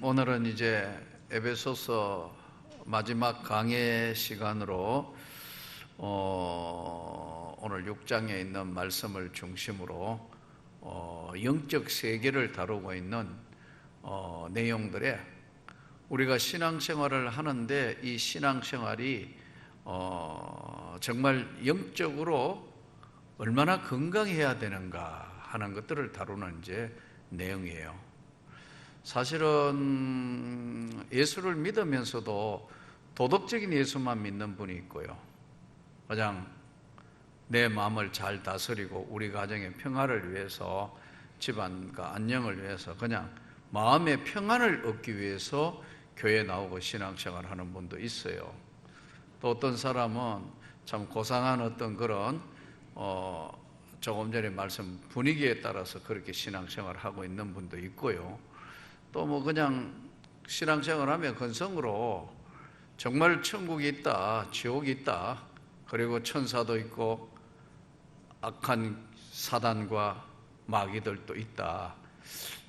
오늘은 이제 에베소서 마지막 강해 시간으로 오늘 6장에 있는 말씀을 중심으로 영적 세계를 다루고 있는 내용들에 우리가 신앙생활을 하는데 이 신앙생활이 정말 영적으로 얼마나 건강해야 되는가 하는 것들을 다루는 이제 내용이에요. 사실은 예수를 믿으면서도 도덕적인 예수만 믿는 분이 있고요, 그냥 내 마음을 잘 다스리고 우리 가정의 평화를 위해서, 집안과 안녕을 위해서 그냥 마음의 평안을 얻기 위해서 교회에 나오고 신앙생활을 하는 분도 있어요. 또 어떤 사람은 참 고상한 어떤 그런 조금 전에 말씀 분위기에 따라서 그렇게 신앙생활을 하고 있는 분도 있고요. 또 뭐 그냥 신앙생활 하면 건성으로 정말 천국이 있다, 지옥이 있다, 그리고 천사도 있고 악한 사단과 마귀들도 있다,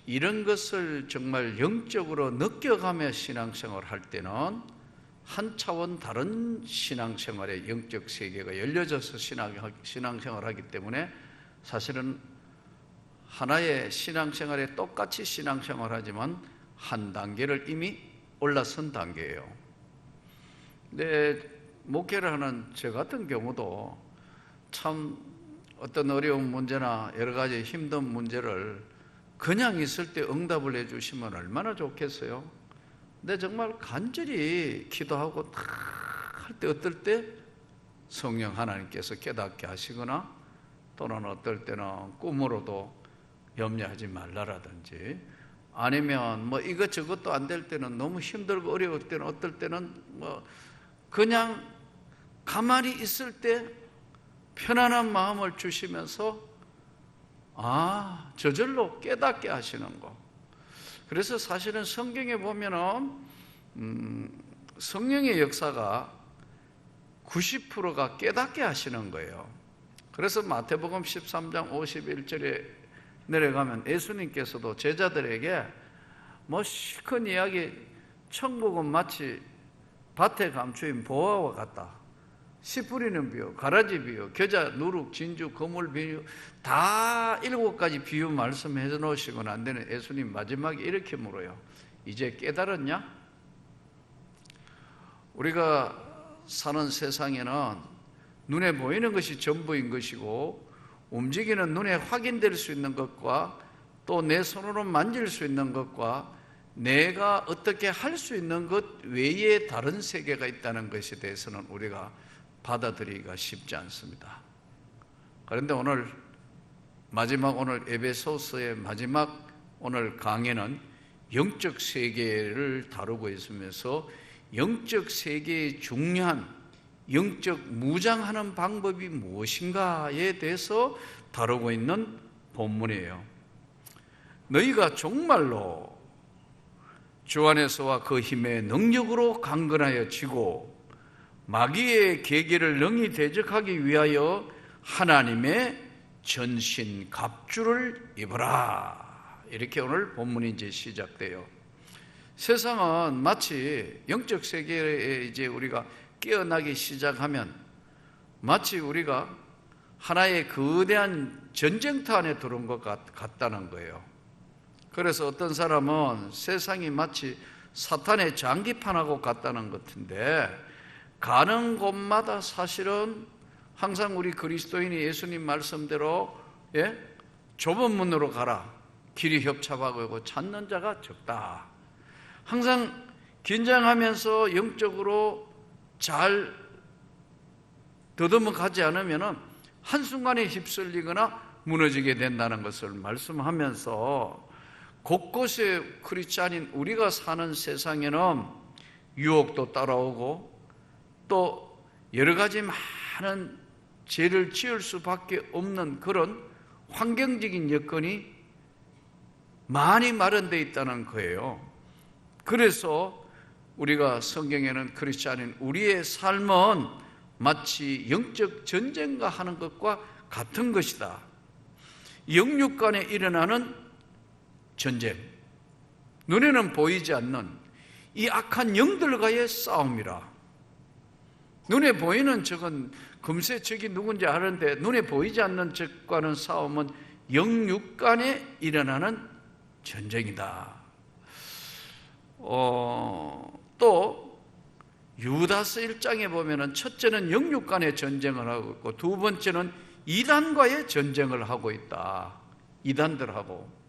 이런 것을 정말 영적으로 느껴가며 신앙생활을 할 때는 한 차원 다른 신앙생활의 영적 세계가 열려져서 신앙생활을 하기 때문에 사실은 하나의 신앙생활에 똑같이 신앙생활을 하지만 한 단계를 이미 올라선 단계예요. 근데 목회를 하는 저 같은 경우도 참 어떤 어려운 문제나 여러 가지 힘든 문제를 그냥 있을 때 응답을 해주시면 얼마나 좋겠어요. 근데 정말 간절히 기도하고 다 할 때 어떨 때 성령 하나님께서 깨닫게 하시거나, 또는 어떨 때는 꿈으로도 염려하지 말라라든지, 아니면 뭐 이것저것도 안 될 때는, 너무 힘들고 어려울 때는 어떨 때는 뭐 그냥 가만히 있을 때 편안한 마음을 주시면서 저절로 깨닫게 하시는 거. 그래서 사실은 성경에 보면은 성령의 역사가 90%가 깨닫게 하시는 거예요. 그래서 마태복음 13장 51절에 내려가면 예수님께서도 제자들에게 뭐 시큰 이야기, 천국은 마치 밭에 감추인 보화와 같다, 씨 뿌리는 비유, 가라지 비유, 겨자, 누룩, 진주, 거물 비유, 다 7가지 비유 말씀해 놓으시고 난 데는 예수님 마지막에 이렇게 물어요. 이제 깨달았냐? 우리가 사는 세상에는 눈에 보이는 것이 전부인 것이고, 움직이는 눈에 확인될 수 있는 것과 또 내 손으로 만질 수 있는 것과 내가 어떻게 할 수 있는 것 외에 다른 세계가 있다는 것에 대해서는 우리가 받아들이기가 쉽지 않습니다. 그런데 오늘 에베소서의 마지막 오늘 강의는 영적 세계를 다루고 있으면서 영적 세계의 중요한 영적 무장하는 방법이 무엇인가에 대해서 다루고 있는 본문이에요. 너희가 정말로 주 안에서와 그 힘의 능력으로 강건하여 지고 마귀의 계계를 능히 대적하기 위하여 하나님의 전신 갑주를 입어라. 이렇게 오늘 본문이 이제 시작돼요. 세상은 마치 영적 세계에 이제 우리가 깨어나기 시작하면 마치 우리가 하나의 거대한 전쟁터 안에 들어온 것 같다는 거예요. 그래서 어떤 사람은 세상이 마치 사탄의 장기판하고 같다는 것 같은데, 가는 곳마다 사실은 항상 우리 그리스도인이 예수님 말씀대로 좁은 문으로 가라, 길이 협착하고 찾는 자가 적다. 항상 긴장하면서 영적으로 잘 더듬어 가지 않으면 한순간에 휩쓸리거나 무너지게 된다는 것을 말씀하면서, 곳곳에 크리스찬인 우리가 사는 세상에는 유혹도 따라오고 또 여러 가지 많은 죄를 지을 수밖에 없는 그런 환경적인 여건이 많이 마련되어 있다는 거예요. 그래서 우리가 성경에는 크리스찬인 우리의 삶은 마치 영적 전쟁과 하는 것과 같은 것이다. 영육 간에 일어나는 전쟁, 눈에는 보이지 않는 이 악한 영들과의 싸움이라. 눈에 보이는 적은 금세 적이 누군지 아는데 눈에 보이지 않는 적과는 싸움은 영육간에 일어나는 전쟁이다. 또 유다서 1장에 보면은 첫째는 영육간의 전쟁을 하고 있고 두 번째는 이단과의 전쟁을 하고 있다. 이단들하고.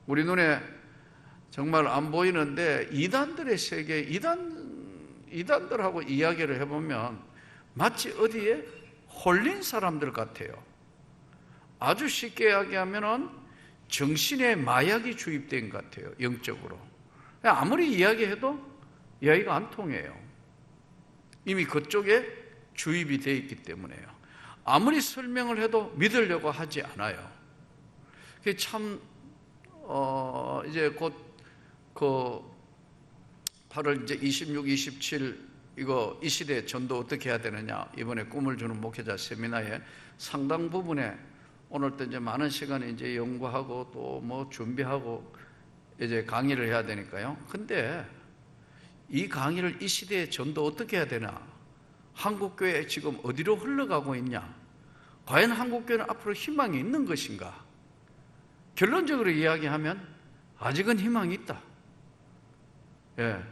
우리 눈에 정말 안 보이는데 이단들의 세계, 이단들하고 이야기를 해보면 마치 어디에 홀린 사람들 같아요. 아주 쉽게 이야기하면은 정신에 마약이 주입된 것 같아요. 영적으로. 아무리 이야기해도 이야기가 안 통해요. 이미 그쪽에 주입이 되어 있기 때문에요. 아무리 설명을 해도 믿으려고 하지 않아요. 참 이제 곧 그 8월 이제 26, 27 이 시대 전도 어떻게 해야 되느냐, 이번에 꿈을 주는 목회자 세미나에 상당 부분에 오늘 또 이제 많은 시간을 이제 연구하고 또 뭐 준비하고 이제 강의를 해야 되니까요. 근데 이 강의를 이 시대에 전도 어떻게 해야 되나? 한국교회 지금 어디로 흘러가고 있냐? 과연 한국교회는 앞으로 희망이 있는 것인가? 결론적으로 이야기하면 아직은 희망이 있다. 예.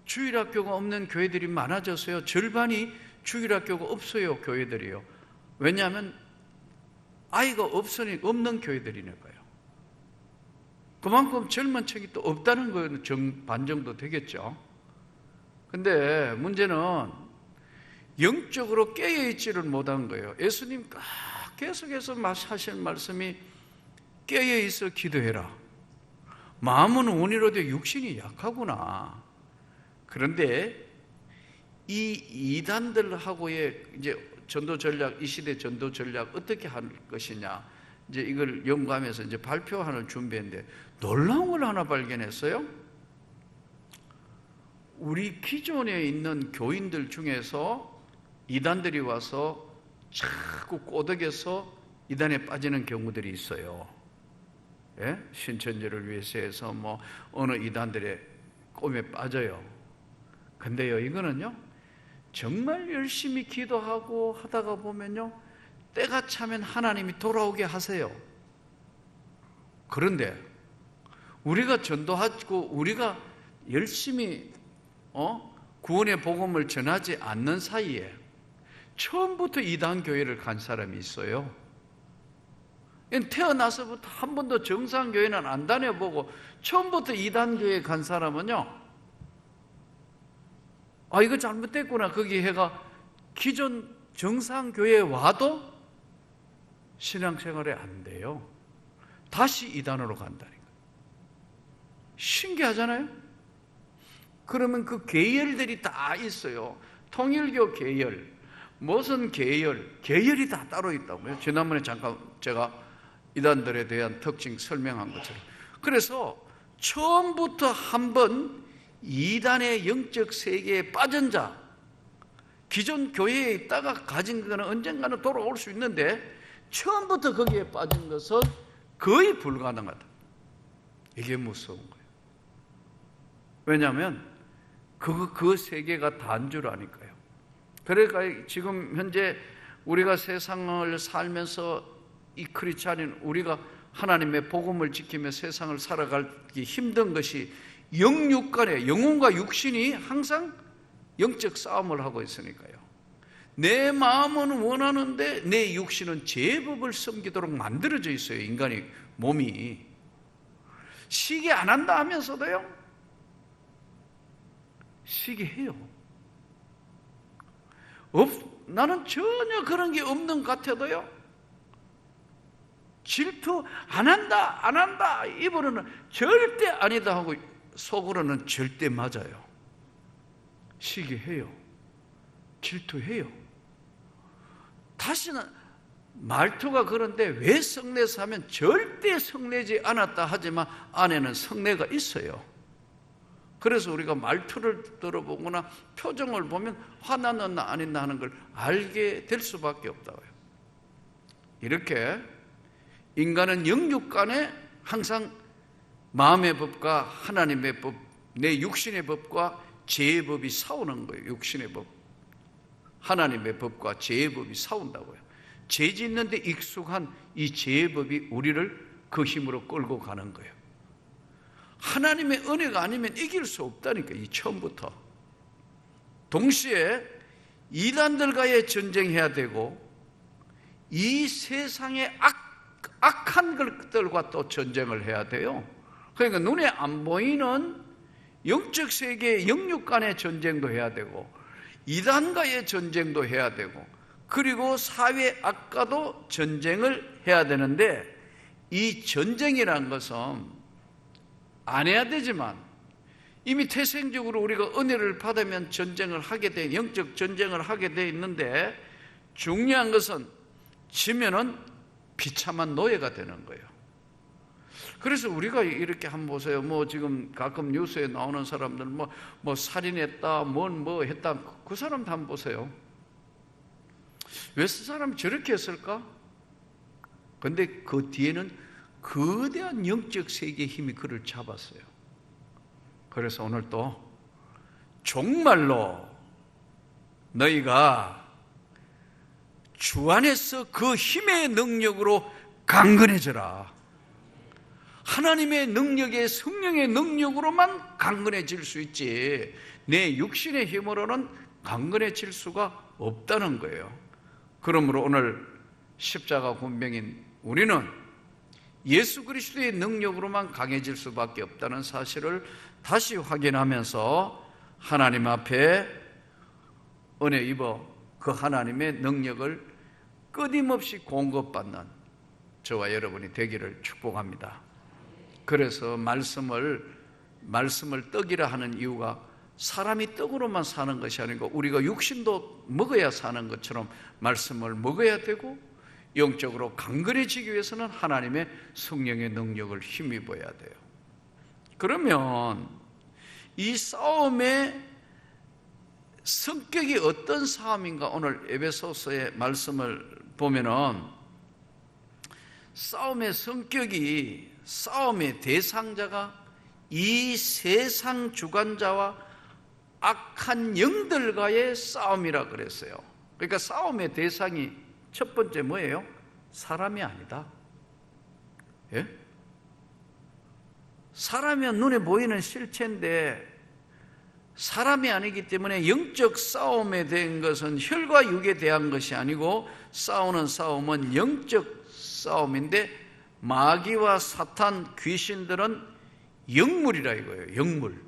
주일학교가 없는 교회들이 많아져서요. 절반이 주일학교가 없어요, 교회들이요. 왜냐하면 아이가 없는 교회들이니까요. 그만큼 젊은 층이 또 없다는 건 반 정도 되겠죠. 근데 문제는 영적으로 깨어있지를 못한 거예요. 예수님 계속해서 하시는 말씀이 깨어있어 기도해라. 마음은 온유로되 육신이 약하구나. 그런데 이 이단들하고의 이제 전도 전략, 이 시대 전도 전략 어떻게 할 것이냐, 이제 이걸 연구하면서 이제 발표하는 준비했는데 놀라운 걸 하나 발견했어요. 우리 기존에 있는 교인들 중에서 이단들이 와서 자꾸 꼬덕여서 이단에 빠지는 경우들이 있어요. 예? 신천지를 위해서 해서 뭐 어느 이단들의 꿈에 빠져요. 근데요, 이거는요, 정말 열심히 기도하고 하다가 보면요, 때가 차면 하나님이 돌아오게 하세요. 그런데 우리가 전도하고 우리가 열심히 구원의 복음을 전하지 않는 사이에 처음부터 이단 교회를 간 사람이 있어요. 태어나서부터 한 번도 정상 교회는 안 다녀보고 처음부터 이단 교회에 간 사람은요, 이거 잘못됐구나, 거기 해가 기존 정상 교회에 와도 신앙생활이 안 돼요. 다시 이단으로 간다니까. 신기하잖아요. 그러면 그 계열들이 다 있어요. 통일교 계열, 무슨 계열이 다 따로 있다고요. 지난번에 잠깐 제가 이단들에 대한 특징 설명한 것처럼. 그래서 처음부터 한번 이단의 영적 세계에 빠진 자, 기존 교회에 있다가 가진 것은 언젠가는 돌아올 수 있는데 처음부터 거기에 빠진 것은 거의 불가능하다. 이게 무서운 거예요. 왜냐하면 그 세계가 다인 줄 아니까요. 그러니까 지금 현재 우리가 세상을 살면서 이 크리스찬인 우리가 하나님의 복음을 지키며 세상을 살아가기 힘든 것이 영육간에, 영혼과 육신이 항상 영적 싸움을 하고 있으니까요. 내 마음은 원하는데 내 육신은 제법을 섬기도록 만들어져 있어요. 인간의 몸이 시기 안 한다 하면서도요, 시기해요. 나는 전혀 그런 게 없는 것 같아도요, 질투 안 한다 입으로는 절대 아니다 하고 속으로는 절대 맞아요. 시기해요. 질투해요. 다시는 말투가 그런데 왜 성내서 하면 절대 성내지 않았다 하지만 안에는 성내가 있어요. 그래서 우리가 말투를 들어보거나 표정을 보면 화났나 안 했나 하는 걸 알게 될 수밖에 없다고요. 이렇게 인간은 영육간에 항상 마음의 법과 하나님의 법, 내 육신의 법과 죄의 법이 싸우는 거예요. 육신의 법, 하나님의 법과 죄의 법이 싸운다고요. 죄 짓는데 익숙한 이 죄의 법이 우리를 그 힘으로 끌고 가는 거예요. 하나님의 은혜가 아니면 이길 수 없다니까. 이 처음부터. 동시에 이단들과의 전쟁해야 되고, 이 세상의 악한 것들과 또 전쟁을 해야 돼요. 그러니까 눈에 안 보이는 영적 세계의 영육 간의 전쟁도 해야 되고, 이단과의 전쟁도 해야 되고, 그리고 사회 악과도 전쟁을 해야 되는데, 이 전쟁이라는 것은 안 해야 되지만 이미 태생적으로 우리가 은혜를 받으면 전쟁을 하게 돼, 영적 전쟁을 하게 돼 있는데, 중요한 것은 지면은 비참한 노예가 되는 거예요. 그래서 우리가 이렇게 한번 보세요. 뭐 지금 가끔 뉴스에 나오는 사람들 뭐 살인했다, 뭐 했다, 그 사람도 한번 보세요. 왜 그 사람이 저렇게 했을까? 근데 그 뒤에는 거대한 영적 세계의 힘이 그를 잡았어요. 그래서 오늘 또 정말로 너희가 주 안에서 그 힘의 능력으로 강건해져라. 하나님의 능력에, 성령의 능력으로만 강건해질 수 있지, 내 육신의 힘으로는 강건해질 수가 없다는 거예요. 그러므로 오늘 십자가 군병인 우리는 예수 그리스도의 능력으로만 강해질 수밖에 없다는 사실을 다시 확인하면서 하나님 앞에 은혜 입어 그 하나님의 능력을 끊임없이 공급받는 저와 여러분이 되기를 축복합니다. 그래서 말씀을 떡이라 하는 이유가 사람이 떡으로만 사는 것이 아니고 우리가 육신도 먹어야 사는 것처럼 말씀을 먹어야 되고, 영적으로 강건해지기 위해서는 하나님의 성령의 능력을 힘입어야 돼요. 그러면 이 싸움의 성격이 어떤 싸움인가, 오늘 에베소서의 말씀을 보면은 싸움의 성격이, 싸움의 대상자가 이 세상 주관자와 악한 영들과의 싸움이라 그랬어요. 그러니까 싸움의 대상이 첫 번째 뭐예요? 사람이 아니다. 예? 사람이면 눈에 보이는 실체인데 사람이 아니기 때문에 영적 싸움에 대한 것은 혈과 육에 대한 것이 아니고, 싸우는 싸움은 영적 싸움인데, 마귀와 사탄, 귀신들은 영물이라 이거예요. 영물,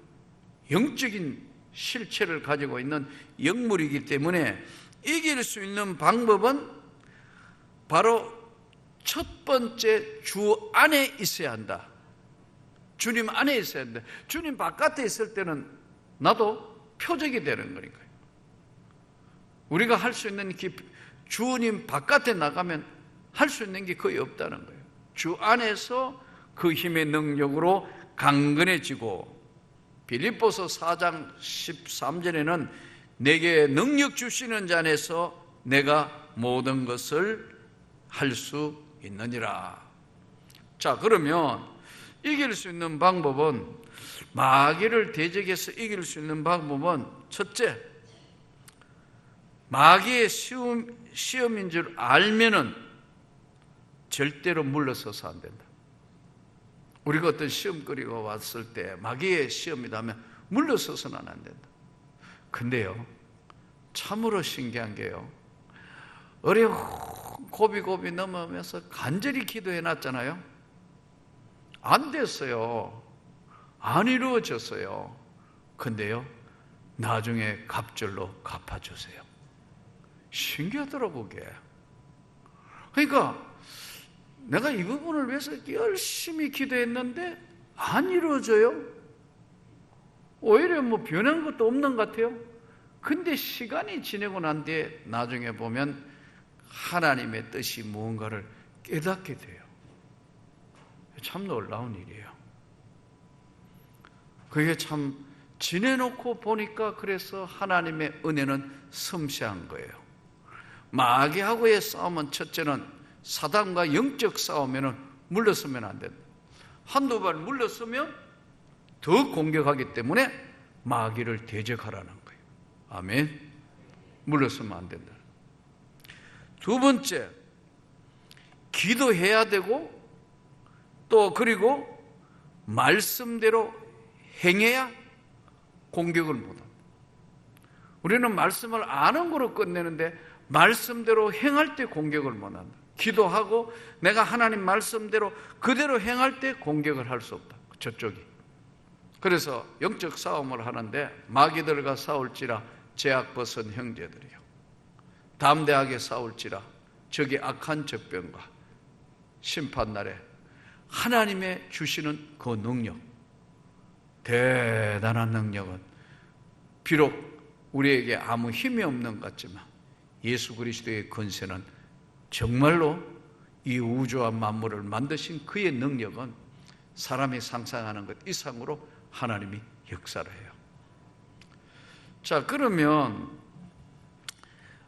영적인 실체를 가지고 있는 영물이기 때문에 이길 수 있는 방법은 바로 첫 번째, 주 안에 있어야 한다. 주님 안에 있어야 한다. 주님 바깥에 있을 때는 나도 표적이 되는 거니까요. 우리가 할 수 있는 주님 바깥에 나가면 할 수 있는 게 거의 없다는 거예요. 주 안에서 그 힘의 능력으로 강건해지고, 빌립보서 4장 13절에는 내게 능력 주시는 자 안에서 내가 모든 것을 할 수 있느니라. 자, 그러면 이길 수 있는 방법은, 마귀를 대적해서 이길 수 있는 방법은, 첫째, 마귀의 시험인 줄 알면은 절대로 물러서서 안 된다. 우리가 어떤 시험거리가 왔을 때 마귀의 시험이다 하면 물러서서는 안 된다. 근데요, 참으로 신기한 게요, 어려운 고비고비 넘어오면서 간절히 기도해 놨잖아요. 안 됐어요. 안 이루어졌어요. 근데요, 나중에 갑절로 갚아주세요. 신기하더라고 그게. 그러니까 내가 이 부분을 위해서 열심히 기도했는데 안 이루어져요. 오히려 뭐 변한 것도 없는 것 같아요. 근데 시간이 지나고 난 뒤에 나중에 보면 하나님의 뜻이 무언가를 깨닫게 돼요. 참 놀라운 일이에요. 그게 참 지내놓고 보니까, 그래서 하나님의 은혜는 섬세한 거예요. 마귀하고의 싸움은 첫째는 사단과 영적 싸움에는 물러서면 안 된다. 한두 발 물러서면 더 공격하기 때문에 마귀를 대적하라는 거예요. 아멘. 물러서면 안 된다. 두 번째, 기도해야 되고 또 그리고 말씀대로 행해야 공격을 못합니다. 우리는 말씀을 아는 거로 끝내는데 말씀대로 행할 때 공격을 못한다. 기도하고 내가 하나님 말씀대로 그대로 행할 때 공격을 할 수 없다. 저쪽이. 그래서 영적 싸움을 하는데 마귀들과 싸울지라 죄악 벗은 형제들이요, 담대하게 싸울지라 저기 악한 적병과 심판날에 하나님의 주시는 그 능력, 대단한 능력은 비록 우리에게 아무 힘이 없는 것 같지만 예수 그리스도의 권세는 정말로 이 우주와 만물을 만드신 그의 능력은 사람이 상상하는 것 이상으로 하나님이 역사를 해요. 자, 그러면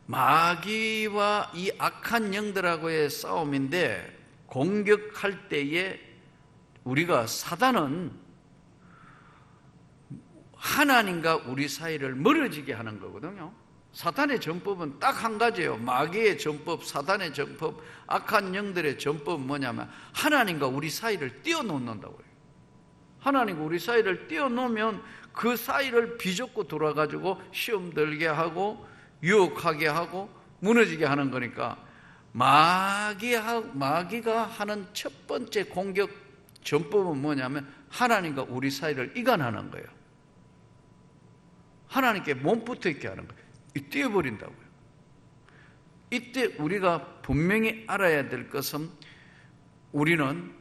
마귀와 이 악한 영들하고의 싸움인데 공격할 때에 우리가 사단은 하나님과 우리 사이를 멀어지게 하는 거거든요. 사탄의 전법은 딱 한 가지예요. 마귀의 전법, 사단의 전법, 악한 영들의 전법은 뭐냐면 하나님과 우리 사이를 띄워놓는다고 해요. 하나님과 우리 사이를 띄워놓으면 그 사이를 비좁고 돌아가지고 시험 들게 하고 유혹하게 하고 무너지게 하는 거니까 마귀가 하는 첫 번째 공격 전법은 뭐냐면 하나님과 우리 사이를 이간하는 거예요. 하나님께 몸붙어 있게 하는 거예요. 띄워버린다고요. 이때 우리가 분명히 알아야 될 것은 우리는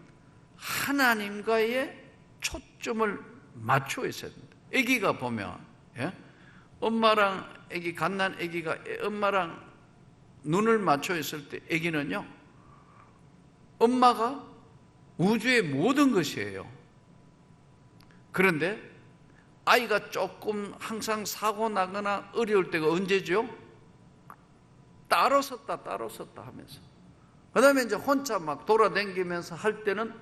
하나님과의 초점을 맞춰 있어야 된다. 아기가 보면 엄마랑 아기, 갓난 아기가 엄마랑 눈을 맞춰 있을 때 아기는요, 엄마가 우주의 모든 것이에요. 그런데 아이가 조금 항상 사고 나거나 어려울 때가 언제죠? 따로 섰다 하면서, 그 다음에 이제 혼자 막 돌아다니면서 할 때는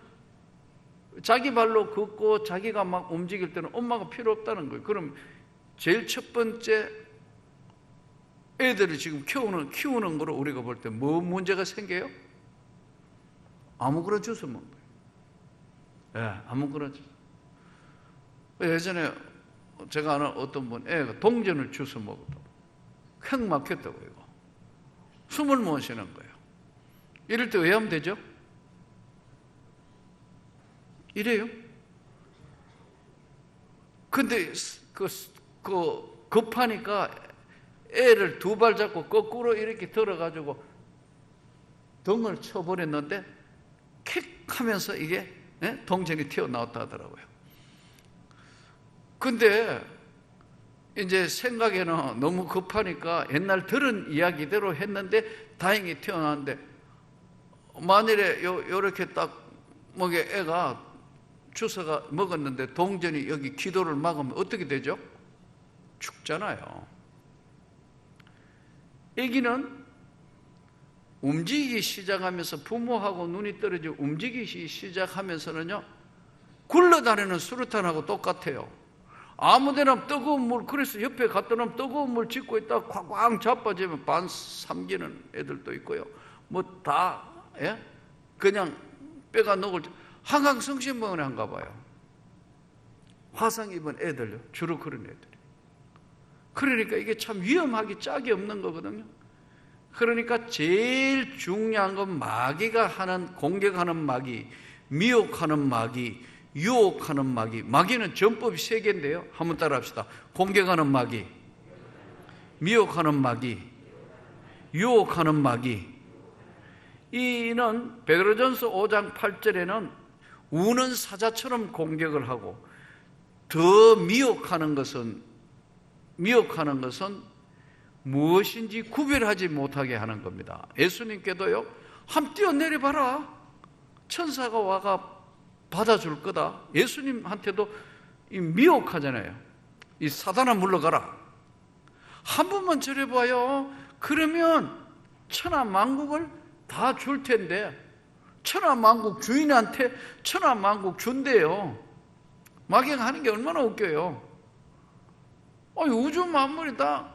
자기 발로 걷고 자기가 막 움직일 때는 엄마가 필요 없다는 거예요. 그럼 제일 첫 번째 애들을 지금 키우는 거로 우리가 볼 때 뭐 문제가 생겨요? 아무거나 주워 먹는 거예요. 아무거나 주워. 예전에 제가 아는 어떤 분 애가 동전을 주워 먹었다고, 행 막혔다고 이거. 숨을 못 쉬는 거예요. 이럴 때 왜 하면 되죠? 이래요. 근데 급하니까 애를 두 발 잡고 거꾸로 이렇게 들어가지고 등을 쳐버렸는데 킥 하면서 이게 동전이 튀어나왔다 하더라고요. 근데 이제 생각에는 너무 급하니까 옛날 들은 이야기대로 했는데 다행히 튀어나왔는데, 만일에 요렇게 딱 먹에 애가 주워가 먹었는데 동전이 여기 기도를 막으면 어떻게 되죠? 죽잖아요. 아기는 움직이기 시작하면서 부모하고 눈이 떨어지고 움직이기 시작하면서는요, 굴러다니는 수류탄하고 똑같아요. 아무데나 뜨거운 물, 그래서 옆에 갖다 놓으면 뜨거운 물 짓고 있다가 꽉 자빠지면 반 삼기는 애들도 있고요. 뭐 다 그냥 뼈가 녹을, 한강성심병원에 한가 봐요. 화상 입은 애들요, 주로 그런 애들이. 그러니까 이게 참 위험하기 짝이 없는 거거든요. 그러니까 제일 중요한 건 마귀가 하는, 공격하는 마귀, 미혹하는 마귀, 유혹하는 마귀. 마귀는 전법이 3개인데요 한번 따라 합시다. 공격하는 마귀, 미혹하는 마귀, 유혹하는 마귀. 이는 베드로전서 5장 8절에는 우는 사자처럼 공격을 하고, 더 미혹하는 것은 무엇인지 구별하지 못하게 하는 겁니다. 예수님께도요, 한번 뛰어내려봐라, 천사가 와가 받아줄 거다. 예수님한테도 미혹하잖아요. 이 사단아 물러가라, 한 번만 저래봐요, 그러면 천하 만국을 다 줄 텐데 천하만국 주인한테 천하만국 준대요. 막역하는 게 얼마나 웃겨요. 우주 만물이 다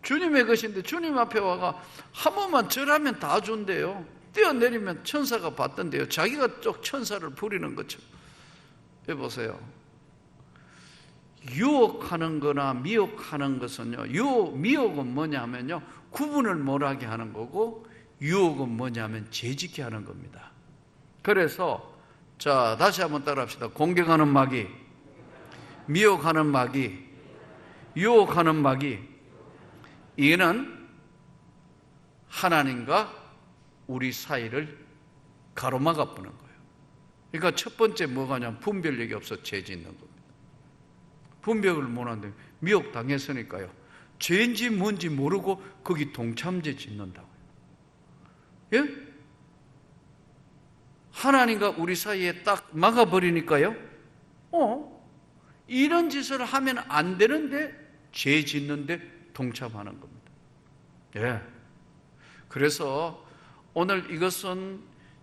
주님의 것인데 주님 앞에 와가 한 번만 절하면 다 준대요. 뛰어내리면 천사가 받던데요. 자기가 쪽 천사를 부리는 것처럼. 해보세요. 유혹하는 거나 미혹하는 것은요, 미혹은 뭐냐면요, 구분을 못하게 하는 거고, 유혹은 뭐냐면 죄짓게 하는 겁니다. 그래서 자, 다시 한번 따라합시다. 공격하는 마귀, 미혹하는 마귀, 유혹하는 마귀, 이는 하나님과 우리 사이를 가로막아 보는 거예요. 그러니까 첫 번째 뭐가냐면 분별력이 없어 죄 짓는 겁니다. 분별을 못하는데 미혹당했으니까요, 죄인지 뭔지 모르고 거기 동참죄 짓는다고요. 예? 하나님과 우리 사이에 딱 막아버리니까요, 이런 짓을 하면 안 되는데 죄 짓는데 동참하는 겁니다. 예. 그래서 오늘 이것은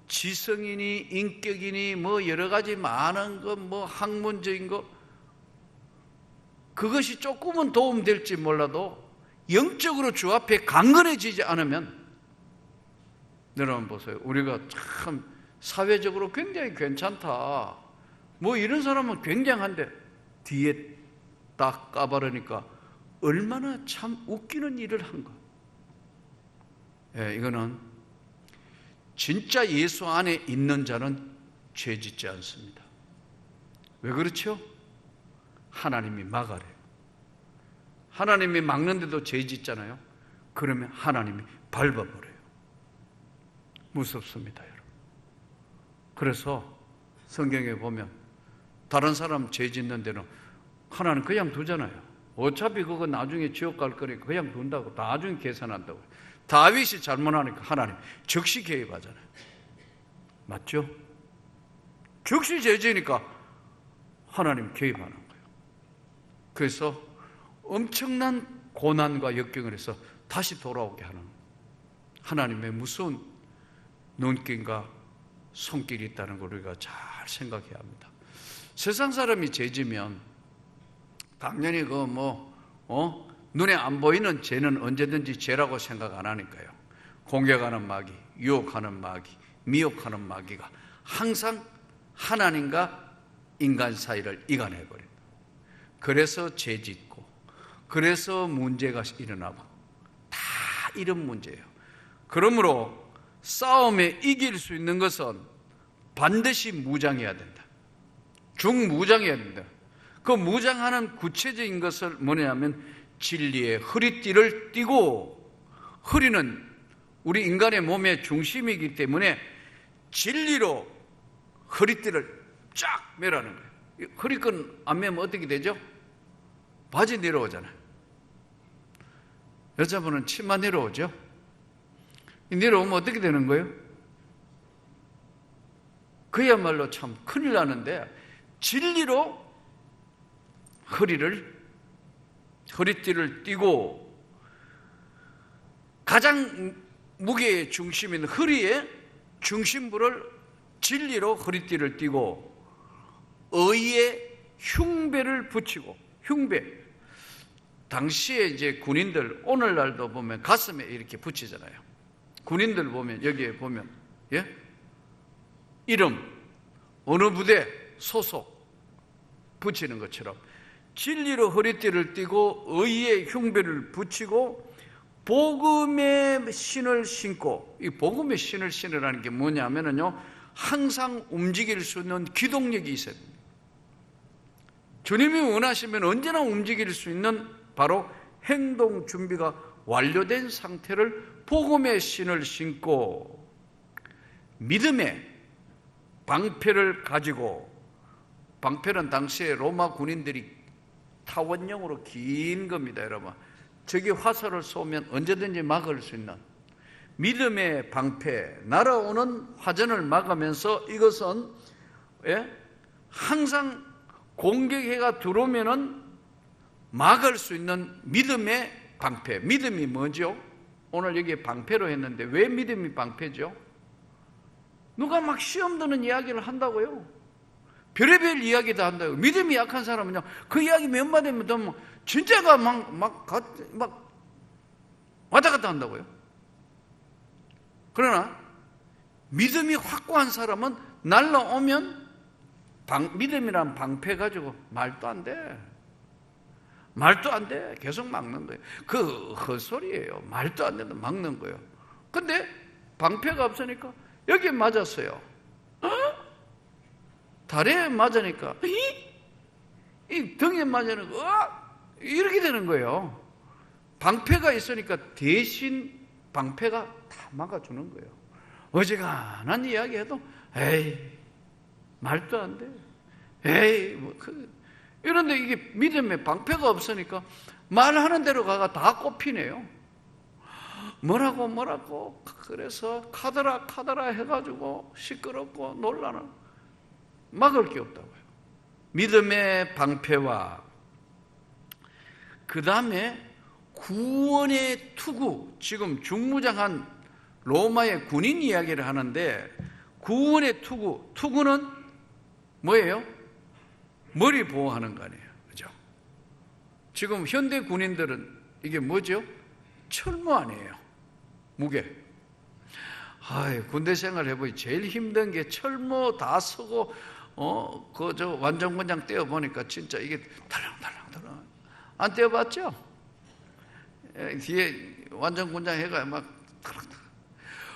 지성이니 인격이니 뭐 여러 가지 많은 거, 뭐 학문적인 거, 그것이 조금은 도움될지 몰라도 영적으로 주 앞에 강건해지지 않으면, 여러분 보세요. 우리가 참 사회적으로 굉장히 괜찮다, 뭐 이런 사람은 굉장한데 뒤에 딱 까바르니까 얼마나 참 웃기는 일을 한가. 예, 이거는 진짜 예수 안에 있는 자는 죄 짓지 않습니다. 왜 그렇죠? 하나님이 막아래요. 하나님이 막는데도 죄 짓잖아요. 그러면 하나님이 밟아버려요. 무섭습니다, 여러분. 그래서 성경에 보면 다른 사람 죄 짓는 데는 하나님 그냥 두잖아요. 어차피 그거 나중에 지옥 갈 거니까 그냥 둔다고, 나중에 계산한다고. 다윗이 잘못하니까 하나님 즉시 개입하잖아요. 맞죠? 즉시 죄 지으니까 하나님 개입하는 거예요. 그래서 엄청난 고난과 역경을 해서 다시 돌아오게 하는 하나님의 무서운 눈길과 손길이 있다는 걸 우리가 잘 생각해야 합니다. 세상 사람이 죄지면 당연히 눈에 안 보이는 죄는 언제든지 죄라고 생각 안 하니까요. 공격하는 마귀, 유혹하는 마귀, 미혹하는 마귀가 항상 하나님과 인간 사이를 이간해버립니다. 그래서 죄 짓고, 그래서 문제가 일어나고, 다 이런 문제예요. 그러므로 싸움에 이길 수 있는 것은 반드시 무장해야 된다. 중무장해야 된다. 그 무장하는 구체적인 것을 뭐냐면 진리의 허리띠를 띠고, 허리는 우리 인간의 몸의 중심이기 때문에 진리로 허리띠를 쫙 매라는 거예요. 허리끈 안 매면 어떻게 되죠? 바지 내려오잖아요. 여자분은 치마 내려오죠? 내려오면 어떻게 되는 거예요? 그야말로 참 큰일 나는데, 진리로 허리띠를 띠고, 가장 무게의 중심인 허리에 중심부를 진리로 허리띠를 띠고, 의의 흉배를 붙이고, 흉배. 당시에 이제 군인들, 오늘날도 보면 가슴에 이렇게 붙이잖아요. 군인들 보면, 여기에 보면, 이름, 어느 부대, 소속 붙이는 것처럼 진리로 허리띠를 띠고 의의 흉배를 붙이고 복음의 신을 신고, 이 복음의 신을 신으라는 게 뭐냐면요, 항상 움직일 수 있는 기동력이 있어야 됩니다. 주님이 원하시면 언제나 움직일 수 있는 바로 행동 준비가 완료된 상태를 복음의 신을 신고, 믿음의 방패를 가지고, 방패는 당시에 로마 군인들이 타원형으로 긴 겁니다, 여러분. 저기 화살을 쏘면 언제든지 막을 수 있는 믿음의 방패, 날아오는 화전을 막으면서 이것은 항상 공격해가 들어오면은 막을 수 있는 믿음의 방패. 믿음이 뭐죠? 오늘 여기에 방패로 했는데 왜 믿음이 방패죠? 누가 막 시험 드는 이야기를 한다고요? 별의별 이야기 다 한다고요. 믿음이 약한 사람은요, 그 이야기 몇 마디면 더 진짜가 막 왔다 갔다 한다고요. 그러나 믿음이 확고한 사람은 날라오면 믿음이란 방패 가지고 말도 안 돼. 말도 안 돼. 계속 막는 거예요. 그 헛소리예요. 말도 안 되는 막는 거예요. 근데 방패가 없으니까 여기에 맞았어요. 다리에 맞으니까 이 등에 맞으니까 이렇게 되는 거예요. 방패가 있으니까 대신 방패가 다 막아주는 거예요. 어지간한 이야기해도 에이 말도 안 돼. 에이 이런데 이게 믿음의 방패가 없으니까 말하는 대로 가가 다 꼽히네요. 뭐라고 그래서 카더라 해가지고 시끄럽고 논란을 막을 게 없다고요. 믿음의 방패와 그 다음에 구원의 투구, 지금 중무장한 로마의 군인 이야기를 하는데 구원의 투구는 뭐예요? 머리 보호하는 거 아니에요. 그죠? 지금 현대 군인들은 이게 뭐죠? 철모 아니에요. 무게. 군대 생활 해보니 제일 힘든 게 철모 다 쓰고 완전군장 떼어보니까 진짜 이게 달랑달랑 안 떼어봤죠? 뒤에 완전군장 해가 막 달랑달랑.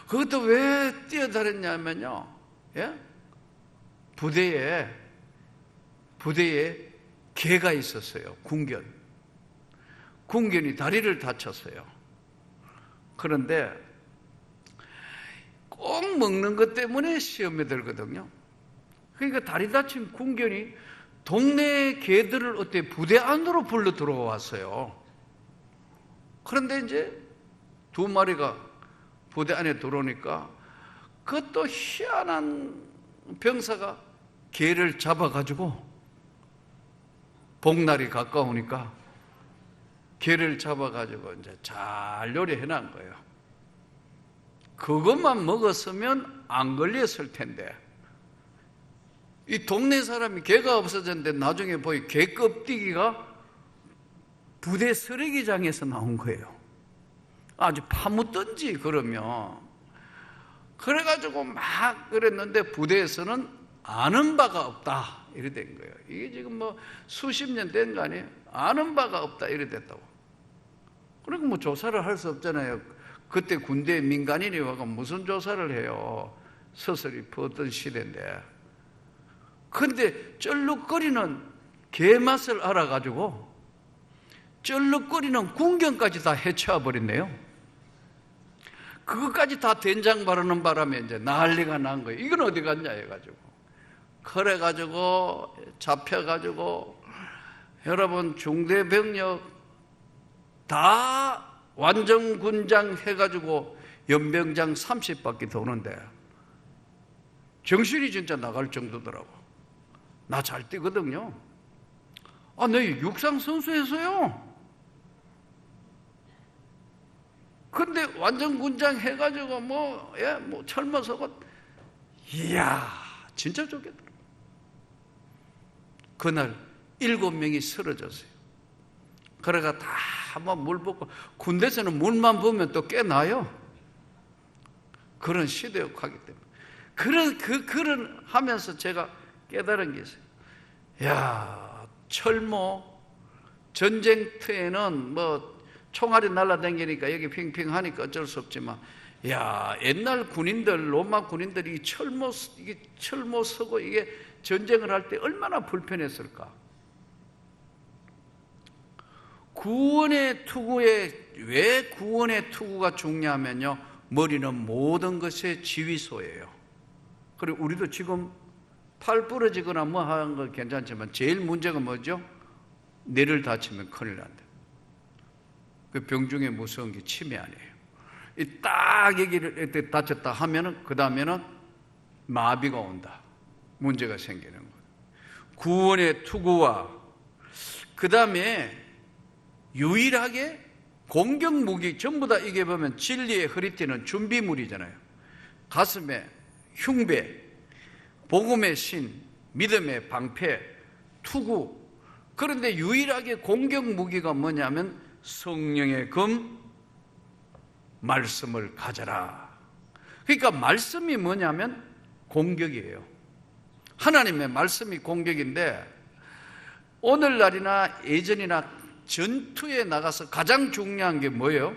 그것도 왜 뛰어다녔냐면요, 예? 부대에 개가 있었어요. 군견이 다리를 다쳤어요. 그런데 꼭 먹는 것 때문에 시험에 들거든요. 그러니까 다리 다친 군견이 동네 개들을 부대 안으로 불러 들어왔어요. 그런데 이제 2마리가 부대 안에 들어오니까 그것도 희한한 병사가 개를 잡아가지고 복날이 가까우니까 개를 잡아가지고 이제 잘 요리해 놓은 거예요. 그것만 먹었으면 안 걸렸을 텐데 이 동네 사람이 개가 없어졌는데 나중에 보니 개 껍데기가 부대 쓰레기장에서 나온 거예요. 아주 파묻던지 그러면. 그래가지고 막 그랬는데 부대에서는 아는 바가 없다 이래 된 거예요. 이게 지금 수십 년 된 거 아니에요? 아는 바가 없다 이래 됐다고. 그러니까 조사를 할 수 없잖아요. 그때 군대 민간인이 와서 무슨 조사를 해요? 서슬이 퍼던 시대인데. 근데 쩔룩거리는 개 맛을 알아가지고 쩔룩거리는 군견까지 다 해쳐버렸네요. 그것까지 다 된장 바르는 바람에 이제 난리가 난 거예요. 이건 어디 갔냐 해가지고. 그래가지고 잡혀가지고 여러분 중대병력 다 완전군장 해가지고 연병장 30바퀴 도는데 정신이 진짜 나갈 정도더라고. 나 잘 뛰거든요. 내 육상 선수였어요. 근데 완전군장 해가지고 철모 서고 이야 진짜 좋겠더라고. 그날 7명이 쓰러졌어요. 그래가 다 물 붓고 군대에서는 물만 부으면 또 깨나요. 그런 시대였기 때문에 그런 하면서 제가 깨달은 게 있어요. 야 철모 전쟁터에는 총알이 날아다니니까 여기 핑핑 하니까 어쩔 수 없지만 옛날 군인들 로마 군인들이 철모 서고 이게 전쟁을 할 때 얼마나 불편했을까. 구원의 투구에 왜 구원의 투구가 중요하면요, 머리는 모든 것의 지휘소예요. 그리고 우리도 지금 팔 부러지거나 하는 건 괜찮지만 제일 문제가 뭐죠? 뇌를 다치면 큰일 난다. 그 병중에 무서운 게 치매 아니에요. 딱 여기를 다쳤다 하면은 그 다음에는 마비가 온다. 문제가 생기는 거예요. 구원의 투구와 그 다음에 유일하게 공격 무기 전부 다 이게 보면 진리의 허리띠는 준비물이잖아요. 가슴에 흉배, 복음의 신, 믿음의 방패, 투구. 그런데 유일하게 공격 무기가 뭐냐면 성령의 검, 말씀을 가져라. 그러니까 말씀이 뭐냐면 공격이에요. 하나님의 말씀이 공격인데, 오늘날이나 예전이나 전투에 나가서 가장 중요한 게 뭐예요?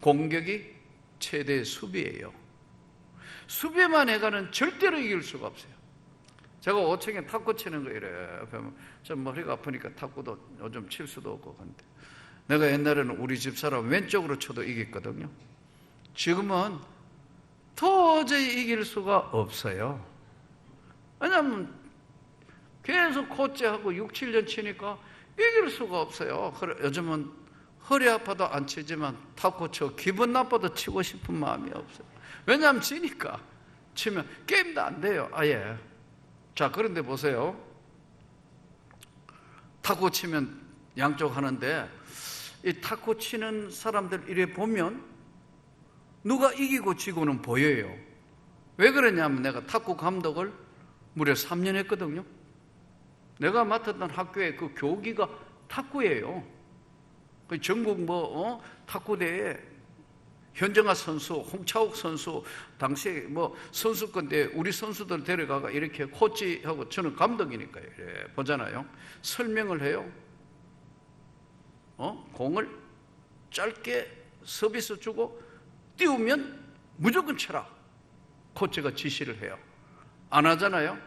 공격이 최대 수비예요. 수비만 해가는 절대로 이길 수가 없어요. 제가 5층에 탁구 치는 거 이래 보면 좀 머리가 아프니까 탁구도 요즘 칠 수도 없고. 근데 내가 옛날에는 우리 집사람 왼쪽으로 쳐도 이겼거든요. 지금은 도저히 이길 수가 없어요. 왜냐하면 계속 코치하고 6, 7년 치니까 이길 수가 없어요. 요즘은 허리 아파도 안 치지만 탁구 쳐 기분 나빠도 치고 싶은 마음이 없어요. 왜냐하면 지니까. 치면 게임도 안 돼요, 아예. 자, 그런데 보세요. 탁구 치면 양쪽 하는데, 이 탁구 치는 사람들 이래 보면 누가 이기고 지고는 보여요. 왜 그러냐면 내가 탁구 감독을 무려 3년 했거든요. 내가 맡았던 학교의 그 교기가 탁구예요. 그 전국 탁구대회 현정아 선수, 홍차옥 선수, 당시에 선수권대회 우리 선수들 데려가가 이렇게 코치하고 저는 감독이니까요. 이래 보잖아요. 설명을 해요. 공을 짧게 서비스 주고 띄우면 무조건 쳐라. 코치가 지시를 해요. 안 하잖아요.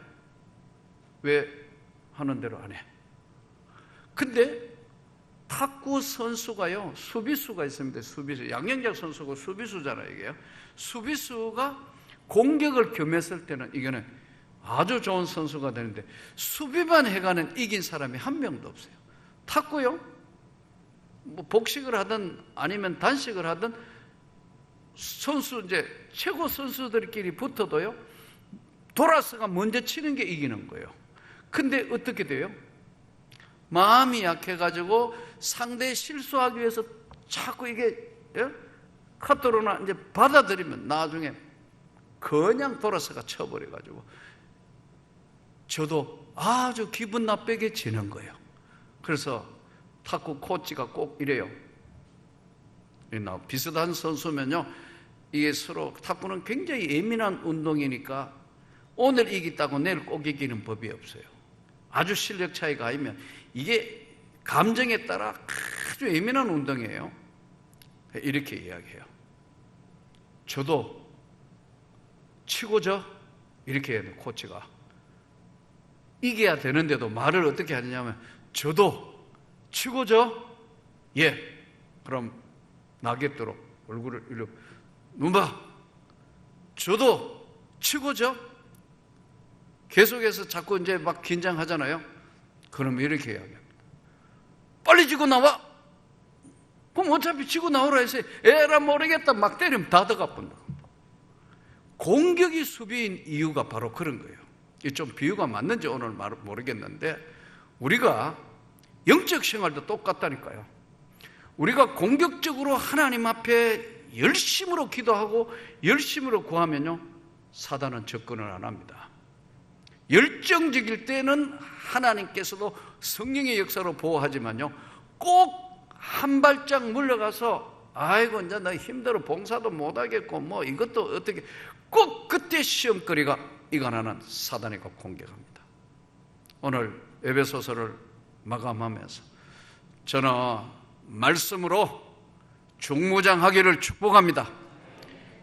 왜? 하는 대로 안 해. 근데 탁구 선수가요, 수비수가 있습니다. 수비수. 양영작 선수가 수비수잖아요, 이게요. 수비수가 공격을 겸했을 때는 이거는 아주 좋은 선수가 되는데, 수비만 해가는 이긴 사람이 한 명도 없어요. 탁구요, 복식을 하든 아니면 단식을 하든 선수, 이제 최고 선수들끼리 붙어도요, 돌아서가 먼저 치는 게 이기는 거예요. 근데 어떻게 돼요? 마음이 약해가지고 상대 실수하기 위해서 자꾸 이게 카트로나 이제 받아들이면 나중에 그냥 돌아서가 쳐버려가지고 저도 아주 기분 나쁘게 지는 거예요. 그래서 탁구 코치가 꼭 이래요. 비슷한 선수면요, 이게 서로 탁구는 굉장히 예민한 운동이니까 오늘 이겼다고 내일 꼭 이기는 법이 없어요. 아주 실력 차이가 아니면 이게 감정에 따라 아주 예민한 운동이에요. 이렇게 이야기해요. 저도 치고 져 이렇게 해야 돼요. 코치가 이겨야 되는데도 말을 어떻게 하냐면 저도 치고 져, 예, 그럼 나겠도록 얼굴을 이렇게 눈 봐, 저도 치고 져. 계속해서 자꾸 이제 막 긴장하잖아요. 그러면 이렇게 이야기합니다. 빨리 지고 나와. 그럼 어차피 지고 나오라 해서 에라 모르겠다 막 때리면 다 들어가본다. 공격이 수비인 이유가 바로 그런 거예요. 이게 좀 비유가 맞는지 오늘 모르겠는데, 우리가 영적 생활도 똑같다니까요. 우리가 공격적으로 하나님 앞에 열심으로 기도하고 열심으로 구하면요, 사단은 접근을 안 합니다. 열정적일 때는 하나님께서도 성령의 역사로 보호하지만요, 꼭 한 발짝 물러가서 아이고 이제 너 힘들어 봉사도 못하겠고 뭐 이것도 어떻게, 꼭 그때 시험거리가 이관하는 사단이가 공격합니다. 오늘 에베소서를 마감하면서 저는 말씀으로 중무장하기를 축복합니다.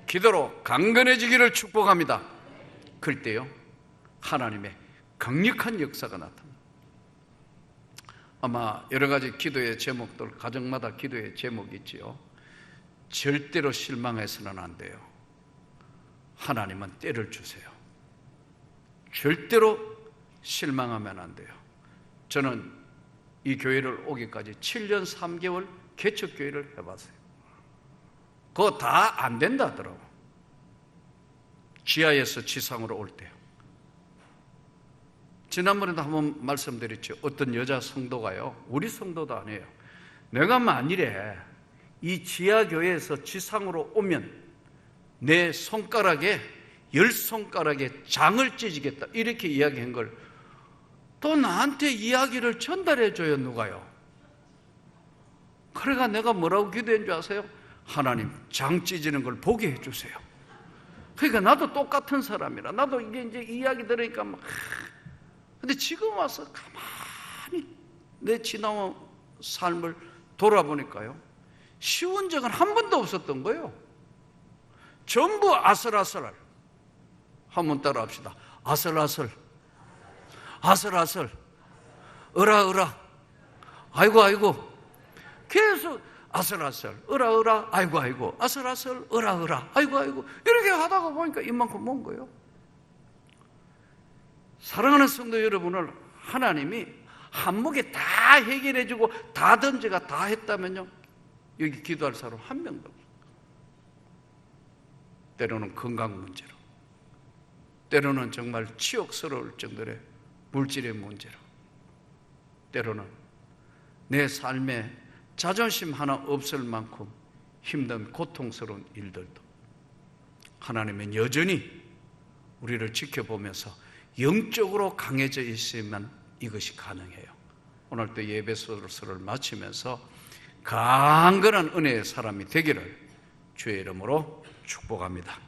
기도로 강건해지기를 축복합니다. 그럴 때요, 하나님의 강력한 역사가 나타납니다. 아마 여러 가지 기도의 제목들, 가정마다 기도의 제목이 있지요. 절대로 실망해서는 안 돼요. 하나님은 때를 주세요. 절대로 실망하면 안 돼요. 저는 이 교회를 오기까지 7년 3개월 개척교회를 해봤어요. 그거 다 안 된다 하더라고. 지하에서 지상으로 올 때요. 지난번에도 한번 말씀드렸죠. 어떤 여자 성도가요, 우리 성도도 아니에요. 내가 만일에 이 지하교회에서 지상으로 오면 내 손가락에 10손가락에 장을 찢겠다 이렇게 이야기한 걸 또 나한테 이야기를 전달해 줘요. 누가요? 그래가 내가 뭐라고 기도한 줄 아세요? 하나님, 장 찢는 걸 보게 해주세요. 그러니까 나도 똑같은 사람이라 나도 이게 이제 이야기 들으니까 막 근데 지금 와서 가만히 내 지나온 삶을 돌아보니까요, 쉬운 적은 한 번도 없었던 거예요. 전부 아슬아슬. 한번 따라 합시다. 아슬아슬, 아슬아슬, 으라으라, 아이고 아이고. 계속 아슬아슬, 으라으라, 아이고 아이고, 아슬아슬, 으라으라, 아이고 아이고. 이렇게 하다가 보니까 이만큼 온 거예요. 사랑하는 성도 여러분을 하나님이 한 목에 다 해결해주고 다 던져가 다 했다면요, 여기 기도할 사람 한 명도 없어요. 때로는 건강 문제로, 때로는 정말 치욕스러울 정도의 물질의 문제로, 때로는 내 삶에 자존심 하나 없을 만큼 힘든 고통스러운 일들도 하나님은 여전히 우리를 지켜보면서 영적으로 강해져 있으면 이것이 가능해요. 오늘 또 예배소를 마치면서 강건한 은혜의 사람이 되기를 주의 이름으로 축복합니다.